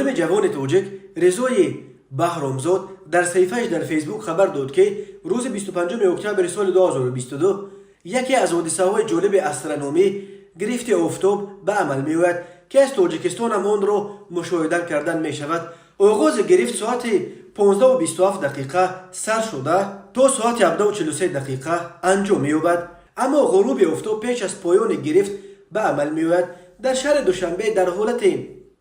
عالم جوان توجک رضای بهرامزاد در صفحه‌اش در فیسبوک خبر داد که روز 25 اکتبر سال 2022 یکی از حادثه‌های جالب استرونومی گرفت آفتاب به عمل می‌آید که از تاجیکستان هم آن را مشاهده کردن می‌شود. آغاز گرفت ساعت 15:27 دقیقه سر شده تا ساعت 17:43 دقیقه انجام می‌یابد، اما غروب آفتاب پیش از پایان گرفت به عمل می‌آید. در شهر دوشنبه در حالت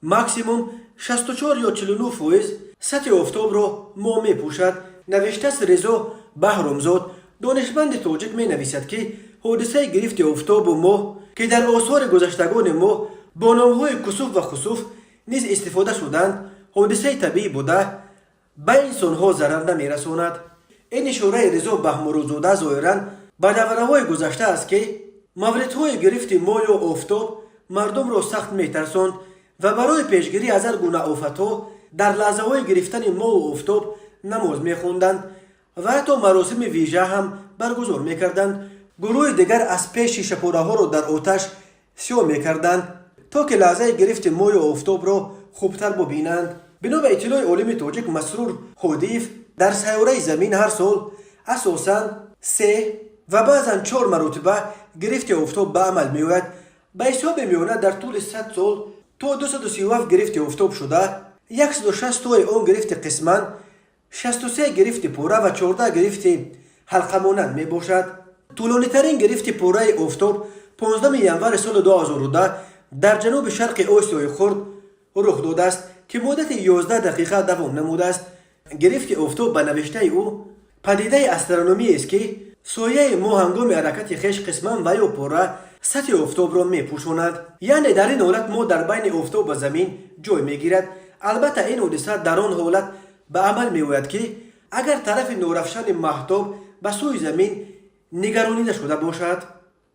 ماکسیموم 64 یا 49% سطح آفتاب را ماه می‌پوشد. نوشته است رضا بهرامزاد دانشمند تاجیک می‌نویسد که حادثه گرفت آفتاب و ماه که در آثار گذشتگان ما با نام‌های کسوف و خسوف نیز استفاده شدند حادثه طبیعی بوده به انسان‌ها ضرر نمی‌رساند. این اشاره رضا بهرامزاده ظاهراً به دوره‌های گذشته است که موردهای گرفت ماه یا آفتاب مردم را سخت می‌ترساند و برای پیشگیری از هر گونه آفت‌ها در لحظه‌های گرفتن ماه و آفتاب نماز می‌خواندند و حتی مراسم ویژه هم برگزار می‌کردند. گروه دیگر از پیش شیشه پاره‌ها را در آتش سیاه می‌کردند تا که لحظه گرفت ماه و آفتاب را خوبتر ببینند. بنا به اطلاع عالم تاجیک مسرور هادیف در سیاره زمین هر سال اساساً 3 و بعضاً 4 مرتبه گرفت آفتاب به عمل می‌آید. به حساب میانه در طول 100 سال تا 237 گرفت آفتاب شده، 160 تای آن گرفت قسماً، 63 گرفت پاره و 14 گرفت حلقه مانند می باشد. طولانی ترین گرفت پاره آفتاب 15 ینور سال 2010 در جنوب شرق آسیای خرد رخ داده است که مدت 11 دقیقه دوام نموده است. گرفت آفتاب به نوشته او پدیده استرونومی است که سایه ماه هنگام حرکت خویش قسماً و یا پاره سطح آفتاب را می پوشاند، یعنی در این حالت ماه در بین آفتاب و زمین جای می گیرد. البته این حادثه در آن حالت به عمل می آید که اگر طرف نورافشان ماهتاب به سوی زمین نگرانیده شده باشد.